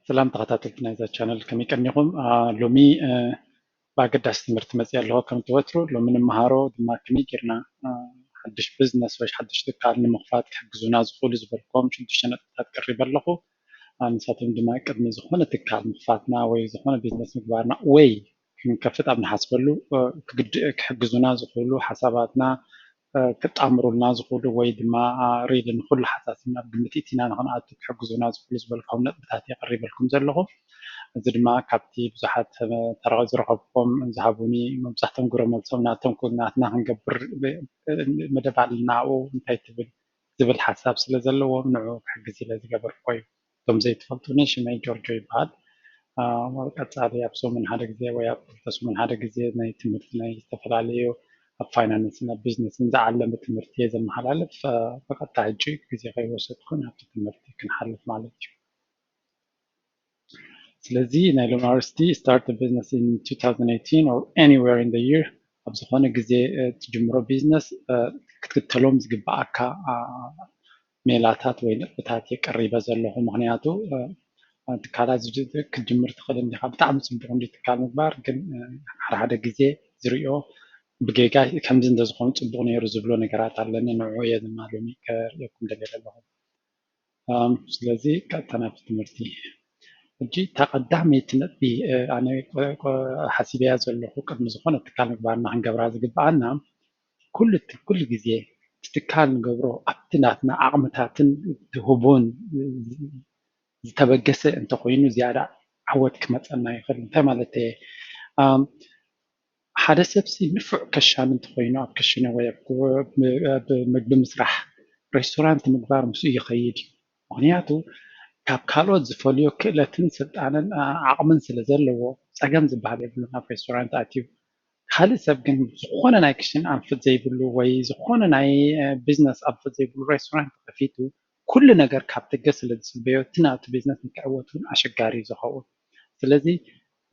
سلام تغطاتك نايزا channel كمي كنيقوم لومي باقداس تمرت مزيا اللي هو كم توترو لو من مهارو دما كمي كيرنا حدش بزنس واش حدش تكال نمخفات كحجزونا زخول زبلكم شدش انا تقرب لكم نساتهم دما قدمي زخونه تكال مخفاتنا وي زخونه بزنس مقبارنا وي كنكفت ابن حسبلو كحجزونا زخولو حساباتنا كتأمرنا زخولو وي دما ريدن كل حساسنا بمتيتنا نحن عاد كحجزونا زخولو زبلكم نبتاتي قريب لكم زلهم እዚ ድማ ካብቲ ብዙሓት ዝረኸብኩም ዝሃቡኒ መብዛሕትኦም ጉረመልሶም ናቶም ኩናትና ክንገብር መደብ ኣለና ኣብኡ እንታይ ትብል ዝብል ሓሳብ ስለ ዘለዎም ንዑ ክሕግዝ ኢለ ዝገበርኩ እዩ እቶም ዘይትፈልጡኒ ሽመይ ጆርጆ ይበሃል ቀፃሊ ኣብ ሰሙን ሓደ ግዜ ወይ ኣብ ክልተ ሰሙን ሓደ ግዜ ናይ ትምህርቲ ናይ ዝተፈላለዩ ኣብ ፋይናንስን ኣብ ቢዝነስን ዝዓለመ ትምህርቲ እየ ዘመሓላልፍ ብቐጥታ ሕጂ ግዜ ከይወሰድኩን ኣብቲ ትምህርቲ ክንሓልፍ ማለት እዩ ስለዚህ ናይ ሎሚ ዩኒቨርሲቲ start a business in 2018 or anywhere in the year ኣብ ዝኾነ ግዜ ትጅምሮ ቢዝነስ ክትክተሎም ዝግባኣካ ሜላታት ወይ ነጥብታት የቀሪበ ዘለኹ ምክንያቱ ትካላት ክትጅምር ትኽእል እንዲኻ ብጣዕሚ ፅቡቅ እንዲ ትካል ምግባር ግን ሓደ ግዜ ዝሪኦ ብጌጋ ከምዚ እንተዝኾኑ ፅቡቅ ነይሩ ዝብሎ ነገራት ኣለኒ ንዑ እየ ድማ ሎሚ ከርእየኩም ደልየ ኣለኹ ስለዚ ቀጥታ ናብቲ ትምህርቲ እጂ ተቐዳመይቲ ነጥቢ ኣነ ሓሲበያ ዘለኹ ቅድሚ ዝኾነ ትካል ምግባርና ክንገብራ ዝግባኣና ኩሉ ግዜ ትካል ንገብሮ ኣብቲ ናትና ዓቕምታትን ትህቦን ዝተበገሰ እንተኮይኑ ዝያዳ ዓወት ክመፀና ይኽእል እንታይ ማለት እየ ሓደ ሰብሲ ንፉዕ ከሻኒ እንተኮይኑ ኣብ ክሽነ ወይ ምግቢ ምስራሕ ሬስቶራንት ምግባር ምስኡ ይኸይድ እዩ ምክንያቱ ካብ ካልኦት ዝፈልዮ ክእለትን ስልጣንን ዓቕምን ስለ ዘለዎ ፀገም ዝበሃል የብሉ ናብ ሬስቶራንት ኣትዩ ካልእ ሰብ ግን ዝኾነ ናይ ክሽን ኣንፈት ዘይብሉ ወይ ዝኾነ ናይ ቢዝነስ ኣንፈት ዘይብሉ ሬስቶራንት ከፊቱ ኩሉ ነገር ካብ ደገ ስለ ዝፅበዮ እቲ ናብቲ ቢዝነስ ንክዕወት እውን ኣሸጋሪ እዩ ዝኸውን ስለዚ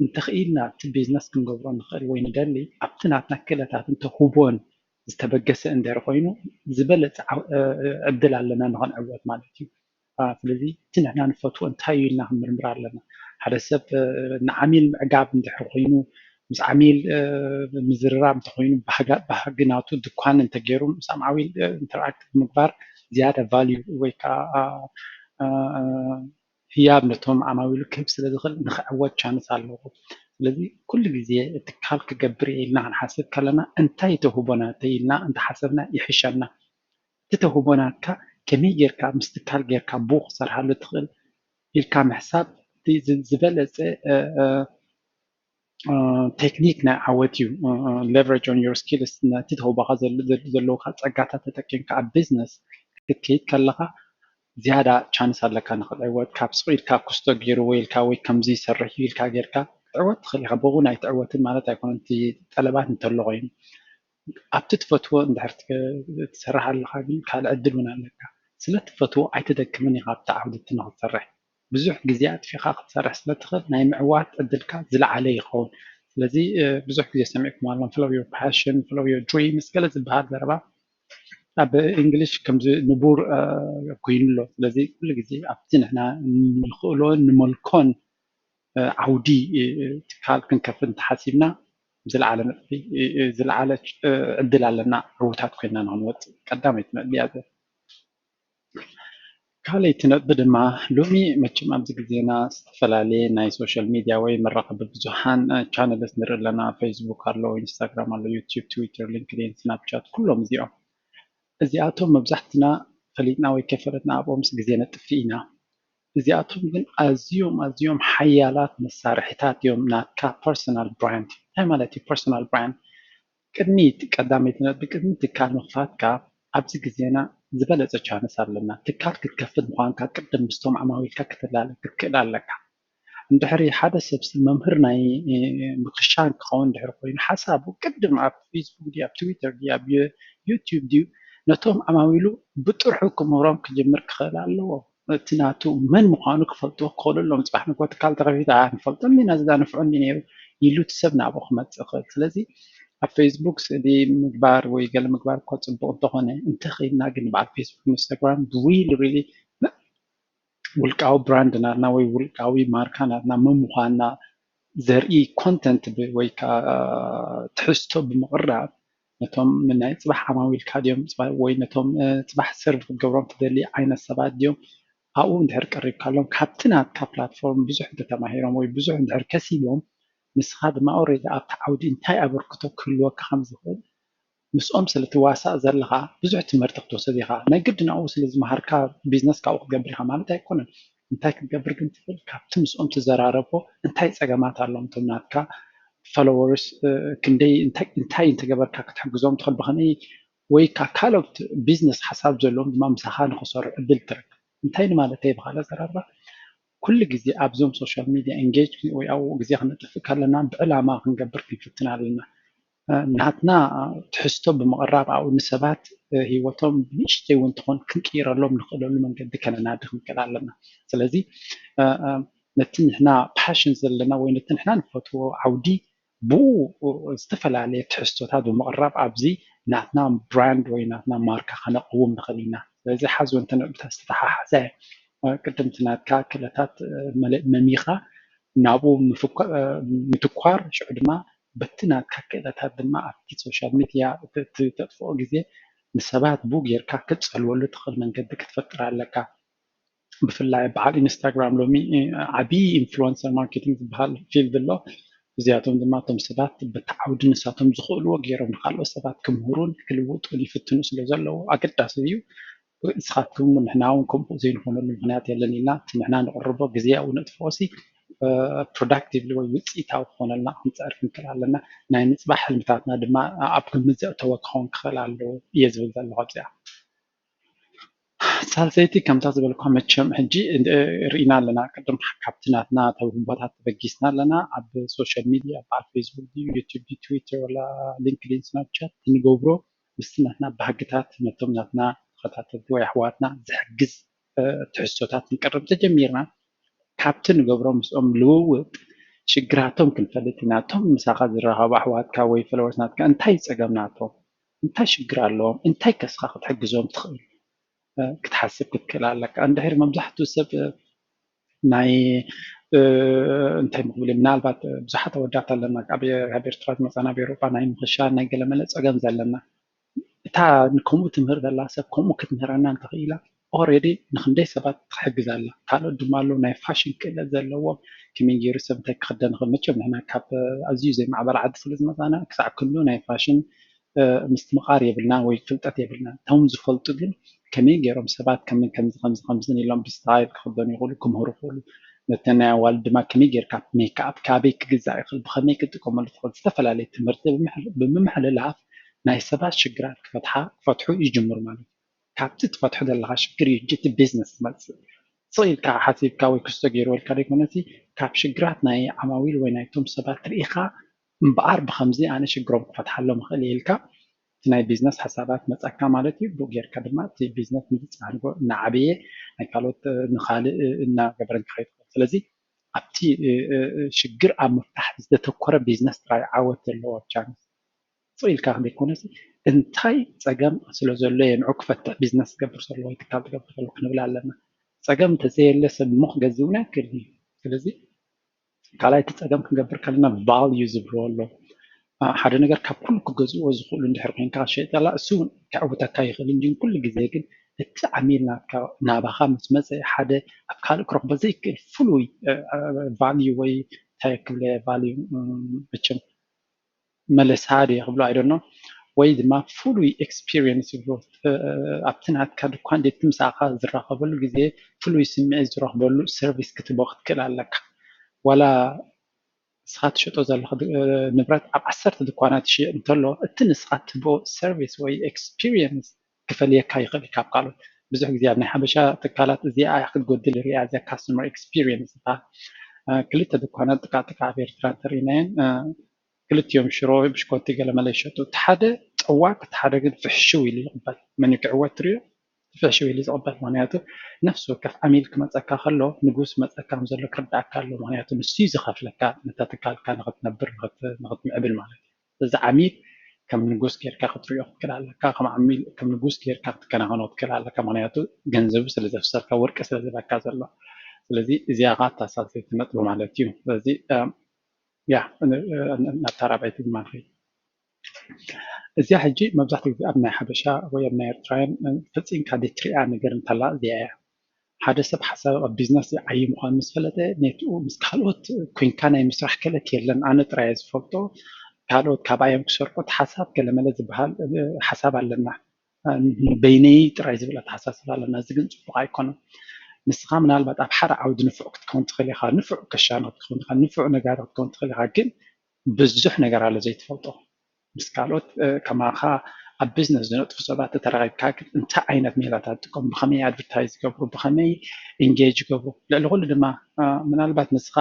እንተኽኢልና እቲ ቢዝነስ ክንገብሮ ንኽእል ወይ ንደሊ ኣብቲ ናትና ክእለታትን ተሁቦን ዝተበገሰ እንድሕር ኮይኑ ዝበለፀ ዕድል ኣለና ንኽንዕወት ማለት እዩ ስለዚ እቲ ንሕና ንፈትዎ እንታይ እዩ ኢልና ክንምርምር ኣለና ሓደ ሰብ ንዓሚል ምዕጋብ እንድሕር ኮይኑ ምስ ዓሚል ምዝርራብ እንተኮይኑ ባህጊ ናቱ ድኳን እንተገይሩ ምስ ዓማዊል ኢንተርኣክት ምግባር ዝያዳ ቫልዩ ወይ ከዓ ህያብ ነቶም ዓማዊሉ ክህብ ስለ ዝኽእል ንክዕወት ቻንስ ኣለዎ ስለዚ ኩሉ ግዜ ትካል ክገብር እየ ኢልና ክንሓስብ ከለና እንታይ ተሁቦና እንተኢልና እንተሓሰብና ይሕሸና እቲ ተሁቦናካ ከመይ ጌርካ ምስ ትካል ጌርካ ቡክ ክሰርሓሉ ትኽእል ኢልካ ምሕሳብ ዝበለፀ ቴክኒክ ናይ ዓወት እዩ leverage on your skills ነቲ ተሁባኻ ዘለውካ ፀጋታት ተጠቂምካ ኣብ ቢዝነስ ክትከይድ ከለካ ዝያዳ ቻንስ ኣለካ ንክትዕወት ካብ ስቕ ኢልካ ክስቶ ገይሩ ወይ ኢልካ ወይ ከምዚ ይሰርሕ ኢልካ ጌርካ ክትዕወት ትኽእል ኢኻ ብኡ ናይ ትዕወትን ማለት ኣይኮነን እቲ ጠለባት እንተሎ ኮይኑ ኣብቲ ትፈትዎ እንድሕር ትሰርሕ ኣለካ ግን ካልእ ዕድል እውን ኣለካ ስለትፈትዎ ኣይትደክምን ኢኻ ኣብቲ ዓውዲ እቲ ንክትሰርሕ ብዙሕ ግዜ ኣጥፊኻ ክትሰርሕ ስለትኽእል ናይ ምዕዋት ዕድልካ ዝለዓለ ይኸውን ስለዚ ብዙሕ ግዜ ሰሚዕኩም ኣለኹም follow your passion follow your dreams ገለ ዝበሃል ዘረባ ኣብ እንግሊሽ ከምዚ ንቡር ኮይኑ ኣሎ ስለዚ ኩሉ ግዜ ኣብቲ ንሕና ንኽእሎን ንመልኮን ዓውዲ ትካል ክንከፍት እንተሓሲብና ዝለዓለ ነጥቢ ዝለዓለ ዕድል ኣለና ዕውታት ኮይና ንክንወፅእ ቀዳመይቲ ነጥቢ እያ ካልአይቲ ነጥቢ ድማ ሎሚ መቸም ኣብዚ ግዜና ዝተፈላለየ ናይ ሶሻል ሚድያ ወይ መራኸቢ ብዙሓን ቻነልስ ንርኢ ኣለና ፌስቡክ ኣሎ ኢንስታግራም ኣሎ ዩቲዩብ ትዊተር ሊንክድኢን ስናፕቻት ኩሎም እዚኦም እዚኣቶም መብዛሕትና ፈሊጥና ወይ ከፈለጥና ኣብኦም ምስ ግዜ ነጥፊ ኢና እዚኣቶም ግን ኣዝዮም ሓያላት መሳርሒታት እዮም ናትካ ፐርሰናል ብራንድ እንታይ ማለት እዩ ፐርሰናል ብራንድ ቅድሚ ቀዳመይቲ ነጥቢ ቅድሚ ትካል ምኽፋትካ ኣብዚ ግዜና ዝበለፀ ቻንስ ኣለና ትካል ክትከፍት ምዃንካ ቅድም ምስቶም ዓማዊልካ ክትላለጥ ክትክእል ኣለካ እንድሕሪ ሓደ ሰብሲ መምህር ናይ ምክሻን ክኸውን እንድሕር ኮይኑ ሓሳቡ ቅድም ኣብ ፌስቡክ ድዩ ኣብ ትዊተር ድዩ ኣብ ዩቲዩብ ድዩ ነቶም ዓማዊሉ ብጥርሑ ክምህሮም ክጅምር ክኽእል ኣለዎ እቲ ናቱ መን ምዃኑ ክፈልጥዎ ክኽእሉ ኣለዎም ፅባሕ ንኮ ትካል ተኸፊት ንፈልጦም ኢና ዘዳንፍዑኒ ነይሩ ኢሉ እቲ ሰብ ናብኡ ክመፅእ ይኽእል ስለዚ ኣብ ፌስቡክ ስእሊ ምግባር ወይ ገለ ምግባር እኳ ፅቡቅ እንተኾነ እንተኽኢልና ግን በዓል ፌስቡክ ኢንስታግራም ሪሊ ውልቃዊ ብራንድ ናትና ወይ ውልቃዊ ማርካ ናትና ምምዃንና ዘርኢ ኮንተንት ወይ ከዓ ትሕዝቶ ብምቕራብ ነቶም ናይ ፅባሕ ዓማዊልካ ድዮም ወይ ነቶም ፅባሕ ሰርቭ ክትገብሮም ትደሊ ዓይነት ሰባት ድዮም ኣብኡ እንድሕር ቀሪብካሎም ካብቲ ናትካ ፕላትፎርም ብዙሕ ተተማሂሮም ወይ ብዙሕ እንድሕር ከሲቦም ንስኻ ድማ ኦልሬዲ ኣብቲ ዓውዲ እንታይ ኣበርክቶ ክህልወካ ከም ዝኽእል ምስኦም ስለትዋሳእ ዘለካ ብዙሕ ትምህርቲ ክትወስድ ኢኻ ናይ ግድን ኣብኡ ስለዝመሃርካ ቢዝነስ ካብኡ ክትገብር ኢኻ ማለት ኣይኮነን እንታይ ክትገብር ግን ትኽእል ካብቲ ምስኦም ትዘራረቦ እንታይ ፀገማት ኣሎም እቶም ናትካ ፎሎወርስ ክንደይ እንታይ እንተገበርካ ክትሕግዞም ትኽእል ብኸመይ ወይ ከዓ ካልኦት ቢዝነስ ሓሳብ ዘለዎም ድማ ምሳኻ ንክሰርሑ ዕድል ትረክብ እንታይ ማለት እየ ብካልእ ኣዘራርባ ኩሉ ግዜ ኣብዞም ሶሻል ሚድያ ኤንጌጅ ወይ ኣብኡ ግዜ ክነጥፍ ከለና ብዕላማ ክንገብር ክንፍትን ኣለና ናትና ትሕዝቶ ብምቕራብ ኣብኡ ንሰባት ሂወቶም ንእሽተይ እውን ትኾን ክንቅይረሎም ንኽእለሉ መንገዲ ከነናድኽ ንክእል ኣለና ስለዚ ነቲ ንሕና ፓሽን ዘለና ወይ ነቲ ንሕና ንፈትዎ ዓውዲ ብኡ ዝተፈላለየ ትሕዝቶታት ብምቕራብ ኣብዚ ናትና ብራንድ ወይ ናትና ማርካ ከነቕውም ንኽእል ኢና ስለዚ ሓዚ እንተንብታ ዝተተሓሓዘ ቅድም እቲ ናትካ ክእለታት መሚኻ ናብኡ ምትኳር ሽዑ ድማ በቲ ናትካ ክእለታት ድማ ኣብቲ ሶሻል ሚድያ ተጥፍኦ ግዜ ንሰባት ቡ ጌርካ ክትፀልወሉ ትኽእል መንገዲ ክትፈጥር ኣለካ ብፍላይ በዓል ኢንስታግራም ሎሚ ዓብዪ ኢንፍሉንሰር ማርኬቲንግ ዝበሃል ፊልድ ኣሎ እዚኣቶም ድማ እቶም ሰባት በቲ ዓውዲ ንሳቶም ዝኽእልዎ ገይሮም ንካልኦት ሰባት ክምህሩን ክልውጡን ይፍትኑ ስለ ዘለዉ ኣገዳሲ እዩ ንስኻትኩም ንሕና እውን ከምኡ ዘይንኾነሉ ምክንያት የለን ኢልና እቲ ንሕና ንቕርቦ ግዜያዊ ነጥፍኦሲ ፕሮዳክቲቭሊ ወይ ውፅኢታዊ ክኾነልና ክንፀርፍ ንክእል ኣለና ናይ ምፅባሕ ሕልምታትና ድማ ኣብ ግምት ዘእተወ ክኸውን ክኽእል ኣለዎ እየ ዝብል ዘለኹ ኣብዚኣ ሳልሰይቲ ከምታ ዝበልኳ መቸም ሕጂ ርኢና ኣለና ቅድም ካብቲ ናትና ተውህቦታት ተበጊስና ኣለና ኣብ ሶሻል ሚድያ በዓል ፌስቡክ ዩቲብ ትዊተር ወላ ሊንክድን ስናፕቻት ንገብሮ ምስቲ ናትና ባህግታት ነቶም ናትና ተኸታተልቲ ወይ ኣሕዋትና ዝሕግዝ ትሕዝቶታት ንቀርብ ተጀሚርና ካብቲ ንገብሮ ምስኦም ልውውጥ ሽግራቶም ክንፈልጥ ኢና እቶም ምሳኻ ዝረኸቡ ኣሕዋትካ ወይ ፈለወርስ ናትካ እንታይ ፀገም ናቶም እንታይ ሽግር ኣለዎም እንታይ ከስኻ ክትሕግዞም ትኽእል ክትሓስብ ክትክእል ኣለካ እንድሕር መብዛሕትኡ ሰብ ናይ እንታይ ምክብል ምናልባት ብዙሓት ኣወዳት ኣለና ኣብ ኤርትራ ዝመፃና ኣብ ኤሮጳ ናይ ምክሻል ናይ ገለመለ ፀገም ዘለና እታ ከምኡ ትምህር ዘላ ሰብ ከምኡ ክትምህረና እንተኽኢላ ኦልሬዲ ንክንደይ ሰባት ትሕግዝ ኣላ ካልኦት ድማ ኣለዉ ናይ ፋሽን ክእለት ዘለዎም ከመይ ገይሩ ሰብ እንታይ ክክደን ንኽእል መቸም ንሕና ካብ ኣዝዩ ዘይማዕበል ዓዲ ስለ ዝመፃና ክሳዕ ክሉ ናይ ፋሽን ምስትምቃር የብልና ወይ ፍልጠት የብልና እቶም ዝፈልጡ ግን ከመይ ገይሮም ሰባት ከምዝን ኢሎም ብስታይል ክክደኑ ይኽእሉ ክምህሩ ይኽእሉ ነቲ ናይ ኣዋልድ ድማ ከመይ ጌርካ ሜክኣፕ ካበይ ክግዛእ ይኽእል ብከመይ ክትጥቀመሉ ትኽእል ዝተፈላለየ ትምህርቲ ብምምሕልላፍ ናይ ሰባት ሽግራት ክፈትሑ ይጅምሩ ማለት እዩ ካብቲ ትፈትሑ ዘለካ ሽግር እዩ እቲ ቢዝነስ ዝመፅእ ስኢልካ ሓሲብካ ወይ ክስቶ ገይርወልካ ደይኮነሲ ካብ ሽግራት ናይ ዓማዊል ወይ ናይቶም ሰባት ርኢኻ እምበኣር ብከምዚ ኣነ ሽግሮም ክፈትሓሎም ክእል ኢልካ እቲ ናይ ቢዝነስ ሓሳባት መፀካ ማለት እዩ ብኡ ጌርካ ድማ እቲ ቢዝነስ ምፅባሕ እናዓበየ ናይ ካልኦት ንካልእ እናገበረ ክኸይድ ይኽእል ስለዚ ኣብቲ ሽግር ኣብ ምፍታሕ ዝተተኮረ ቢዝነስ ጥራይ ዓወት ዘለዎ ቻንስ ስኢልካ ዘይኮነሲ እንታይ ፀገም ስለ ዘሎ የንዑ ክፈትሕ ቢዝነስ ዝገብር ዘሎ ወይ ትካል ዝገብር ዘሎ ክንብል ኣለና ፀገም እንተዘየለ ሰብ ሞ ክገዝእ እውን ኣይክእል እዩ ስለዚ ካልኣይ እቲ ፀገም ክንገብር ከለና ቫልዩ ዝብልዎ ኣሎ ሓደ ነገር ካብ ኩሉ ክገዝእዎ ዝኽእሉ እንድሕር ኮንካ ሸይጥ ዘላ እሱ እውን ክዕውተካ ይኽእል እንጂ ኩሉ ግዜ ግን እቲ ዓሚል ናባኻ ምስ መፀ ሓደ ኣብ ካልእ ክረክቦ ዘይክእል ፍሉይ ቫልዩ ወይ እንታይ ክብለ ቫልዩ መቸም መለሳዲ ክብሎ ኣይደኖ ወይ ድማ ፍሉይ ኤክስፒሪየንስ ይብሎ ኣብቲ ናትካ ድኳን ደቲ ምሳኻ ዝራኸበሉ ግዜ ፍሉይ ስምዒት ዝረክበሉ ሰርቪስ ክትቦ ክትክእል ኣለካ ዋላ ንስኻ ትሸጦ ዘለካ ንብረት ኣብ 10 ድኳናት ይሽየጥ እንተሎ እቲ ንስኻ ትቦ ሰርቪስ ወይ ኤክስፒሪየንስ ክፈልየካ ይኽእል ካብ ካልኦት ብዙሕ ግዜ ኣብ ናይ ሓበሻ ትካላት እዚኣ ክትጎድል ሪኣ እዚኣ ካስተመር ኤክስፒሪየንስ ትበሃል ክልተ ድኳናት ጥቃጥቃ ኣብ ኤርትራ እንተሪእናየን ክልቲኦም ሽሮ ብሽኮቲ ገለመለ ይሸጡ እቲ ሓደ ፀዋቅ እቲ ሓደ ግን ፍሕሽው ኢሉ ይቕበል መን ክዕወት ትሪኦ ፍሕሽው ኢሉ ዝቕበል ምክንያቱ ነፍሲ ወከፍ ዓሚል ክመፀካ ከሎ ንጉስ መፀካ ዘሎ ክርዳእካ ኣሎ ምክንያቱ ንሱ እዩ ዝኸፍለካ ነታ ትካልካ ንክትነብር ንክትምዕብል ማለት እዩ እዚ ዓሚል ከም ንጉስ ጌርካ ክትሪኦ ክትክእል ኣለካ ከም ዓሚል ከም ንጉስ ጌርካ ክትከናኸኖ ክትክእል ኣለካ ምክንያቱ ገንዘቡ ስለ ዘፍሰልካ ወርቂ ስለ ዝበካ ዘሎ ስለዚህ እዚያ가 ታሳሰብ ትነጥብ ማለት እዩ ስለዚህ ያ ናብታራባይቲ ማለት እዚያ ሕጂ መብዛሕትኡ ግዜ ኣብ ናይ ሓበሻ ወይ ኣብ ናይ ኤርትራውያን ፈፂምካ ዘይትሪኣ ነገር እንተላ እዚኣ እያ ሓደ ሰብ ሓሳብ ኣብ ቢዝነስ ዓይ ምኳኑ ምስ ፈለጠ ነትኡ ምስ ካልኦት ኮንካ ናይ ምስራሕ ክእለት የለን ኣነ ጥራይ ዝፈልጦ ካልኦት ካብኣዮም ክሰርሑ ሓሳብ ገለመለ ዝበሃል ሓሳብ ኣለና በይነይ ጥራይ ዝብል ኣተሓሳስባ ኣለና እዚ ግን ፅቡቅ ኣይኮነን ንስኻ ምናልባት ኣብ ሓደ ዓውዲ ንፉዕ ክትከውን ትኽእል ኢኻ ንፉዕ ከሻኖት ክትከውን ኢኻ ንፉዕ ነጋዶ ክትከውን ትኽእል ኢኻ ግን ብዙሕ ነገር ኣሎ ዘይትፈልጦ ምስ ካልኦት ከማኻ ኣብ ቢዝነስ ዝነጥፉ ሰባት ተራኺብካ ግን እንታይ ዓይነት ሜላታት ጥቀሙ ብኸመይ ኣድቨርታይዝ ይገብሩ ብኸመይ ኢንጌጅ ይገብሩ ልዕሊ ኩሉ ድማ ምናልባት ንስኻ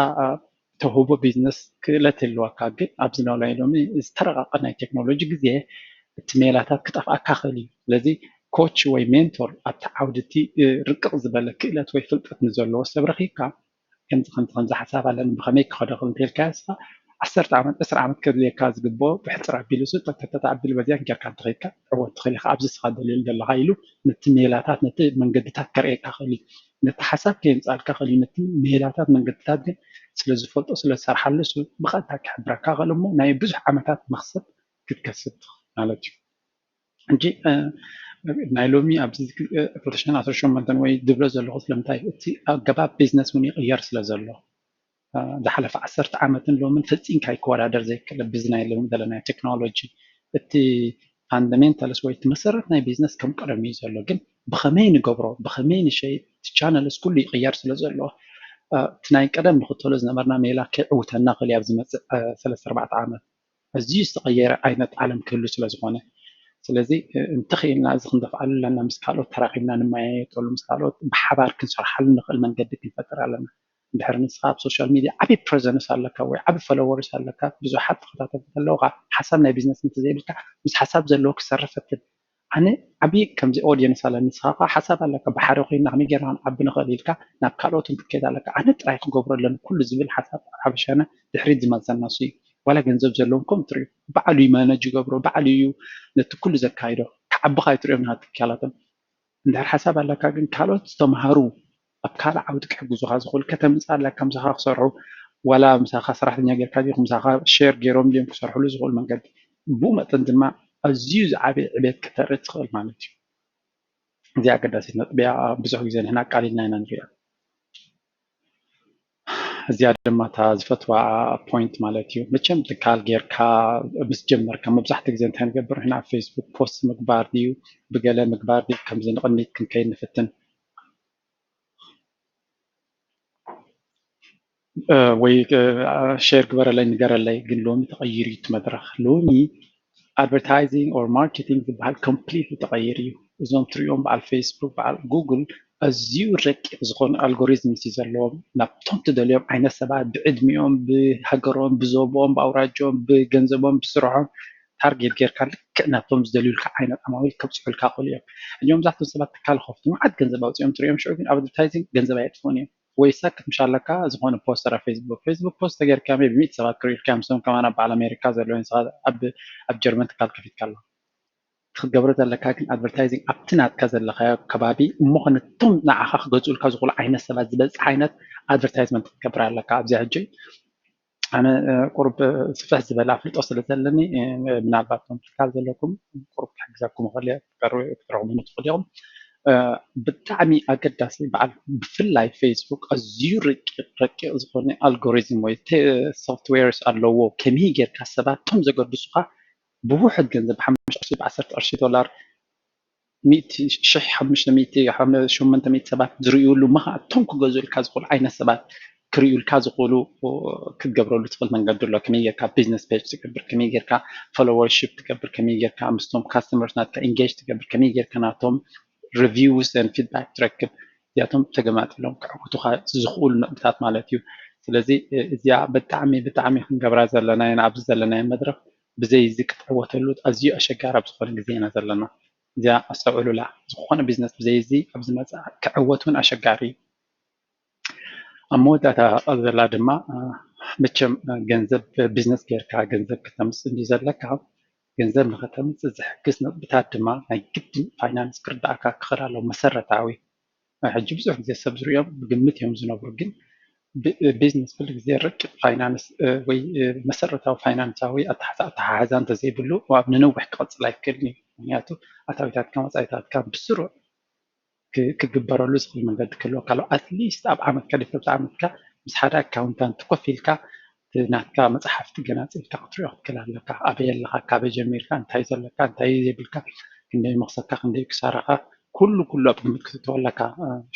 ተውህቦ ቢዝነስ ክእለት ይህልወካ ግን ኣብዚ ናይ ሎሚ ዝተረቐቐ ናይ ቴክኖሎጂ ግዜ እቲ ሜላታት ክጠፍኣካ ክእል እዩ ስለዚ ኮች ወይ ሜንቶር ኣብቲ ዓውዲ እቲ ርቅቕ ዝበለ ክእለት ወይ ፍልጠት ንዘለዎ ሰብ ረኺብካ ከምዚ ሓሳብ ኣለኒ ብኸመይ ክኸደ ክእል እንተኢልካ ንስኻ 10 ዓመት 20 ዓመት ከድልየካ ዝግብኦ ብሕፅር ኣቢሉ ተኣቢሉ በዚያ ጌርካ ትኸይድካ ዕወት ትኽእል ኢኻ ኣብዚ ስኻ ደልየሉ ዘለካ ኢሉ ነቲ ሜላታት ነቲ መንገድታት ከርእየካ ክእል እዩ ነቲ ሓሳብ ከየምፃልካ ክእል እዩ ነቲ ሜላታት መንገድታት ግን ስለዝፈልጦ ስለዝሰርሓሉ ብቐጥታ ክሕብረካ ክእል እሞ ናይ ብዙሕ ዓመታት መክሰብ ክትከስብ ማለት እዩ እንጂ ናይ ሎሚ ኣብዚ 2018 ወይ ድብሎ ዘለኹ ስለምንታይ እቲ ኣገባብ ቢዝነስ እውን ይቕየር ስለ ዘሎ ዝሓለፈ 10 ዓመትን ሎምን ፈፂምካ ይከወዳደር ዘይክእል ብዝናይ ሎሚ ዘለና ቴክኖሎጂ እቲ ፋንዳሜንታልስ ወይ እቲ መሰረት ናይ ቢዝነስ ከም ቀደም እዩ ዘሎ ግን ብኸመይ ንገብሮ ብኸመይ ንሸይጥ እቲ ቻነልስ ኩሉ ይቕየር ስለ ዘሎ እቲ ናይ ቀደም ንኽተሎ ዝነበርና ሜላ ከይዕውተና ክእል ኣብ ዝመፅእ 3-4 ዓመት ኣዝዩ ዝተቐየረ ዓይነት ዓለም ክህሉ ስለ ዝኾነ ስለዚ እንተኽኢልና እዚ ክንደፍዓሉ ኣለና ምስ ካልኦት ተራኺብና ንመያየጠሉ ምስ ካልኦት ብሓባር ክንሰርሓሉ ንኽእል መንገዲ ክንፈጥር ኣለና ድሕሪ ንስኻ ኣብ ሶሻል ሚድያ ዓብይ ፕሬዘንስ ኣለካ ወይ ዓብይ ፎሎወርስ ኣለካ ብዙሓት ተኸታተልቲ ኣለውካ ሓሳብ ናይ ቢዝነስ እንተዘይብልካ ምስ ሓሳብ ዘለዎ ክሰርሕ ፈትል ኣነ ዓብይ ከምዚ ኦድየንስ ኣለኒ ንስኻ ሓሳብ ኣለካ ብሓደ ኮይንና ከመይ ጌርና ክንዓቢ ንኽእል ኢልካ ናብ ካልኦት እንትከይድ ኣለካ ኣነ ጥራይ ክገብሮ ኣለኒ ኩሉ ዝብል ሓሳብ ሓበሻና ድሕሪት ዝመፀና እሱ እዩ ዋላ ገንዘብ ዘለዎም ከም ትሪኡ ባዕሉ ይማነጅ ይገብሮ ባዕሉ እዩ ነቲ ኩሉ ዘካይዶ ክዓብኻ ይትሪኦም ናትካላቶም እንድሕር ሓሳብ ኣለካ ግን ካልኦት ዝተምሃሩ ኣብ ካልእ ዓውዲ ክሕግዙካ ዝኽእሉ ከተምፅእ ኣለካ ምሳኻ ክሰርሑ ዋላ ምሳኻ ሰራሕተኛ ጌርካ ዲኹም ምሳኻ ሼር ገይሮም ድዮም ክሰርሕሉ ዝኽእሉ መንገዲ ብኡ መጠን ድማ ኣዝዩ ዝዓበየ ዕብየት ክተርኢ ትኽእል ማለት እዩ እዚ ኣገዳሲት ነጥቢ እያ ብዙሕ ግዜ ንሕና ቃሊልና ኢና ንሪኣ እዚኣ ድማ እታ ዝፈትዋ ፖይንት ማለት እዩ መቸም ትካል ጌርካ ምስ ጀመርካ መብዛሕትኡ ግዜ እንታይ ንገብር ንሕና ኣብ ፌስቡክ ፖስት ምግባር ድዩ ብገለ ምግባር ድዩ ከምዚ ንቕድሚት ክንከይድ ንፍትን ወይ ሼር ግበረለይ ንገረለይ ግን ሎሚ ተቐይሩ እዩ እቲ መድረኽ ሎሚ ኣድቨርታይዚንግ ኦር ማርኬቲንግ ዝበሃል ኮምፕሊት ተቐይሩ እዩ እዞም ትሪኦም በዓል ፌስቡክ በዓል ጉግል ኣዝዩ ረቂቕ ዝኾኑ ኣልጎሪዝምስ እዩ ዘለዎም ናብቶም ትደልዮም ዓይነት ሰባት ብዕድሚኦም ብሃገሮም ብዞቦኦም ብኣውራጆም ብገንዘቦም ብስርሖም ታርጌት ጌርካ ልክዕ ናብቶም ዝደልዩልካ ዓይነት ዓማዊል ከብፅሑልካ ክእሉ እዮም እዚኦም መብዛሕትኦም ሰባት ትካል ከፍቱ መዓት ገንዘብ ኣውፂኦም ትሪኦም ሽዑ ግን ኣብ ኣድቨርታይዚንግ ገንዘብ ኣየጥፍኡን እዮም ወይ ሳክት ምሻለካ ዝኾነ ፖስተር ኣብ ፌስቡክ ፖስት ተጌርካ ብ100 ሰባት ክሪኡልካ ምስኦም ከማን ኣብ በዓል ኣሜሪካ ዘለዎ ኣብ ጀርመን ትካል ከፊትካ ኣለዋ ክትገብሮ ዘለካ ግን ኣድቨርታይዚንግ ኣብቲ ናትካ ዘለካዮ ከባቢ እሞ ነቶም ንዓኻ ክገዝኡልካ ዝኽእሉ ዓይነት ሰባት ዝበፅሕ ዓይነት ኣድቨርታይዝመንት ክትገብር ኣለካ ኣብዚ ሕጂ ኣነ ቁርብ ስፍሕ ዝበለ ኣፍልጦ ስለ ዘለኒ ምናልባት ቶም ትካል ዘለኩም ቁርብ ክሕግዘኩም ክእል እየ ክትረኽቡኒ ትኽእሉ ኢኹም ብጣዕሚ ኣገዳሲ በዓል ብፍላይ ፌስቡክ ኣዝዩ ረቂቕ ዝኾነ ኣልጎሪዝም ወይ ሶፍትዌርስ ኣለዎ ከመይ ጌርካ ሰባት ቶም ዘገድሱኻ ብውሕድ ገንዘብ ብ5 ቅርሺ ብ10 ቅርሺ ዶላር 800 ሰባት ዝርዩሉ እቶም ክገዝኡልካ ዝኽእሉ ዓይነት ሰባት ክርዩልካ ዝኽእሉ ክትገብረሉ ትኽእል መንገዲ ኣሎ ከመይ ጌርካ ቢዝነስ ፔጅ ትገብር ከመይ ጌርካ ፎሎወርሺፕ ትገብር ከመይ ጌርካ ምስቶም ካስተመርስ ናትካ ኢንጌጅ ትገብር ከመይ ጌርካ ናቶም ሪቪውስ ን ፊድባክ ትረክብ እዚኣቶም ተገማጢሎም ክዕውቱካ ዝኽእሉ ነጥብታት ማለት እዩ ስለዚ እዚኣ ብጣዕሚ ክንገብራ ዘለና ኣብዚ ዘለናዮ መድረክ ብዘይ እዚ ክትዕወተሉ ኣዝዩ ኣሸጋሪ ኣብ ዝኾነ ግዜ ኢና ዘለና እዚኣ ኣስተውዕሉላ ዝኾነ ቢዝነስ ብዘይ እዚ ኣብ ዝመፅእ ክዕወት እውን ኣሸጋሪ እዩ ኣብ መወዳእታ ዘላ ድማ መቸም ገንዘብ ቢዝነስ ጌርካ ገንዘብ ክተምፅእ እንዲ ዘለካ ገንዘብ ንኸተምፅእ ዝሕግዝ ነጥብታት ድማ ናይ ግድን ፋይናንስ ክርዳእካ ክኽእል ኣለዎ መሰረታዊ ሕጂ ብዙሕ ግዜ ሰብ ዝሪኦም ብግምት እዮም ዝነብሩ ግን ቢዝነስ ኩሉ ግዜ ረቂቕ ፋይናንስ ወይ መሰረታዊ ፋይናንሳዊ ኣተሓሕዛ እንተዘይብሉ ኣብ ንነዊሕ ክቕፅል ኣይክእልን እዩ ምክንያቱ ኣታዊታትካ ወፃኢታትካ ብስሩዕ ክግበረሉ ዝኽእል መንገዲ ክህልወካ ኣለዎ ኣትሊስት ኣብ ዓመትካ ድሕሪ ዓመትካ ምስ ሓደ ኣካውንታንት ኮፍ ኢልካ ናትካ መፅሓፍቲ ገናፂልካ ክትሪኦ ክትክእል ኣለካ ኣበይ ኣለካ ካበይ ጀሚርካ እንታይ ዘለካ እንታይ ዘይብልካ ክንደይ መክሰብካ ክንደይ ክሳራኻ ኩሉ ኣብ ግምት ክትእትዎ ኣለካ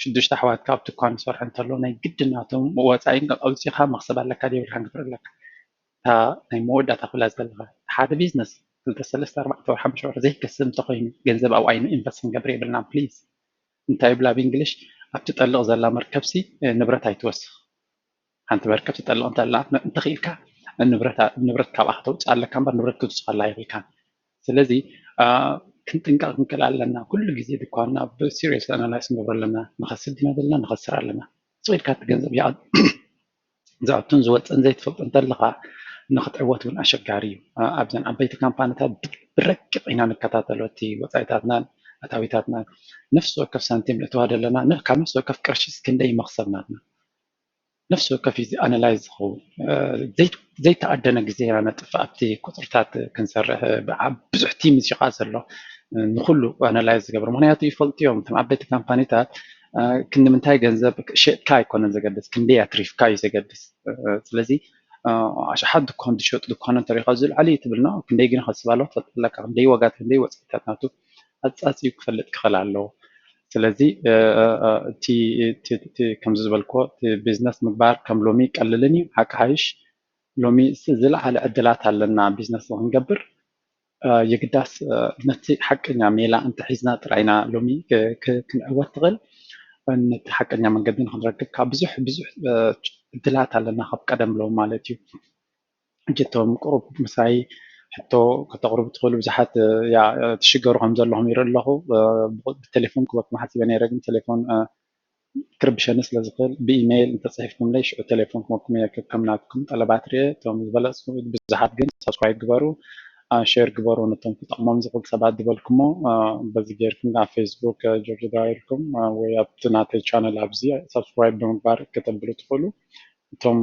ሽዱሽተ ኣሕዋትካ ኣብ ድኳን ዝሰርሑ እንተሎ ናይ ግድን ናቶም ወፃኢን ኣውፂኢኻ መክሰብ ኣለካ ዘይብልካን ክትርኢ ኣለካ እታ ናይ መወዳእታ ክፍላ ዘለካ ሓደ ቢዝነስ 2-3-4 ወርሒ ዘይከስብ እንተኮይኑ ገንዘብ ኣብኡ ዓይኑ ኢንቨስት ክንገብር የብልና ፕሊዝ እንታይ ብላ ብእንግሊሽ ኣብ ትጠልቕ ዘላ መርከብሲ ንብረት ኣይትወስኽ ሓንቲ መርከብ ትጠልቕ እንተላ እንተኽኢልካ ንብረት ካብኣ ከተውፅእ ኣለካ እምበር ንብረት ክትውስኸላ ኣይኽእልካን ስለዚ ክንጥንቀቕ ክንክእል ኣለና ኩሉ ግዜ ድኳንና ብሲሪየስ ኣናላይስ ንገብሮ ኣለና ንኸስር ዲና ዘለና ንኸስር ኣለና ፅኢልካ እቲ ገንዘብ ዝኣቱን ዝወፅን ዘይትፈልጦ እንተለኻ ንኽትዕወት እውን ኣሸጋሪ እዩ ኣብዘን ዓበይቲ ካምፓኒታት ብረቂቕ ኢና ንከታተሎ እቲ ወፃኢታትናን ኣታዊታትናን ነፍሲ ወከፍ ሳንቲም ነእትዋ ዘለና ካብ ነፍሲ ወከፍ ቅርሺስ ክንደይ መኽሰብ ናትና ነፍሲ ወከፍ ኣናላይዝ ዝኸውን ዘይተኣደነ ግዜ ኢና ነጥፍእ ኣብቲ ቁፅርታት ክንሰርሕ ብዙሕ ቲም ዝሽቃ ዘሎ ንኩሉ ኣናላይዝ ዝገብር ምክንያቱ ይፈልጥዮም እቶም ዓበይቲ ካምፓኒታት ክንምንታይ ገንዘብ ሸጥካ ኣይኮነን ዘገድስ ክንደይ ኣትሪፍካ እዩ ዘገድስ ስለዚ ኣሽሓት ድኳን ዝሸጡ ድኳን እንተሪእካ ዝለዓለ ትብልና ክንደይ ግን ከስባሎ ትፈልጥ ኣለካ ክንደይ ዋጋት ክንደይ ወፃኢታት ናቱ ኣፃፂኡ ክፈልጥ ክኽእል ኣለዎ ስለዚ እቲ ከምዚ ዝበልክዎ ቢዝነስ ምግባር ከም ሎሚ ቀልልን እዩ ሓቂ ሓይሽ ሎሚ ዝለዓለ ዕድላት ኣለና ቢዝነስ ክንገብር የግዳስ ነቲ ሓቀኛ ሜላ እንተሒዝና ጥራይና ሎሚ ክንዕወት ትኽእል ነቲ ሓቀኛ መንገዲ ንክንረክብ ካብ ብዙሕ ዕድላት ኣለና ካብ ቀደም ሎም ማለት እዩ እጀቶም ቁሩብ ምሳይ ሕቶ ከተቕርቡ ትኽእሉ ብዙሓት ትሽገሩ ከም ዘለኹም ይርኢ ኣለኹ ብቴሌፎን ክበክም ሓሲበ ነይረ ግን ቴሌፎን ክርብሸኒ ስለ ዝኽእል ብኢሜይል እንተፅሒፍኩምለይ ሽዑ ቴሌፎን ክመኩም እየ ከም ናትኩም ጠለባት ርየ እቶም ዝበለፁ ብዙሓት ግን ሰብስክራይብ ግበሩ ሼር ግበሩ ነቶም ክጠቕሞም ዝኽእል ሰባት ዝበልኩሞ በዚ ጌርኩም ኣብ ፌስቡክ ጆርጅ ዳይርኩም ወይ ኣብቲ ናተይ ቻነል ኣብዚ ሰብስክራይብ ብምግባር ከተብሉ ትኽእሉ እቶም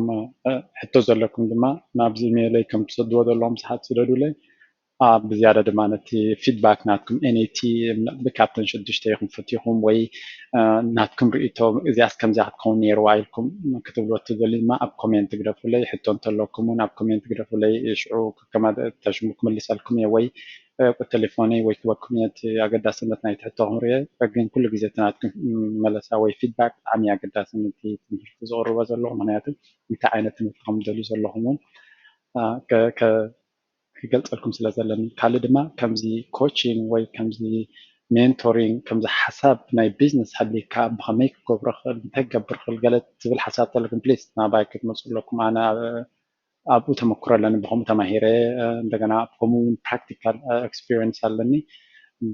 ሕቶ ዘለኩም ድማ ናብዚ ኢሜይለይ ከም ትሰድዎ ዘለዎም ሰሓት ስደዱለይ ብዝያዳ ድማ ነቲ ፊድባክ ናትኩም ኤንኤቲ ብካፕተን 6 ኢኹም ፈቲኹም ወይ ናትኩም ርእቶ እዚኣስ ከምዚኣ ክትከውን ነይርዋ ኢልኩም ክትብልዎ ትደልዩ ድማ ኣብ ኮሜንት ግደፉለይ ሕቶ እንተለኩም እውን ኣብ ኮሜንት ግደፉለይ ሽዑ ከማ ተሽሙ ክምልሰልኩም እየ ወይ ቴሌፎነይ ወይ ክበኩም እየ እቲ ኣገዳስነት ናይቲ ሕቶ ክምርየ ግን ኩሉ ግዜ ናትኩም መለሳ ወይ ፊድባክ ብጣዕሚ ኣገዳሲ ነቲ ትምህርቲ ዝቕርቦ ዘለኹ ምክንያቱ እንታይ ዓይነት ትምህርቲ ከም ትደልዩ ዘለኹም እውን ክገልፀልኩም ስለ ዘለኒ ካልእ ድማ ከምዚ ኮቺንግ ወይ ከምዚ ሜንቶሪንግ ከምዚ ሓሳብ ናይ ቢዝነስ ሃሊካ ብከመይ ክገብሮ ክእል እንታይ ክገብር ክእል ገለ ዝብል ሓሳብ ተለኩም ፕሊዝ ናባይ ክትመፁ ኣለኩም ኣነ ኣብኡ ተመክሮ ኣለኒ ብከምኡ ተማሂረ እንደገና ከምኡ ፕራክቲካል ኤክስፒሪየንስ ኣለኒ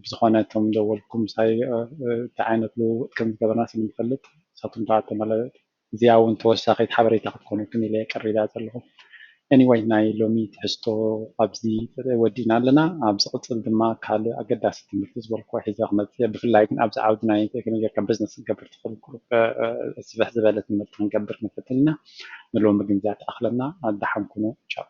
ብዝኾነ እቶም ደወልኩም ሳይ እንታይ ዓይነት ልውውጥ ከም ዝገበርና ስለንፈልጥ ንሳቶም ተባተመለ እዚኣ እውን ተወሳኺት ሓበሬታ ክትኮነኩም ኢለ ቀሪባ ዘለኹ anyway ናይ ሎሚ ትሕዝቶ ኣብዚ ወዲና ኣለና ኣብዚ ቅፅል ድማ ካልእ ኣገዳሲ ትምህርቲ ዝበልክዎ ሒዘ ክመፅእ ብፍላይ ግን ኣብዚ ዓውዲ ናይ ቴክኖሎጂ ከም ቢዝነስ ክገብር ትኽእል ስፍሕ ዝበለ ትምህርቲ ክንገብር ንፈትልና ንሎሚ ግን እዚኣ ተኣኽለና ኣዳሓን ኩኑ ቻው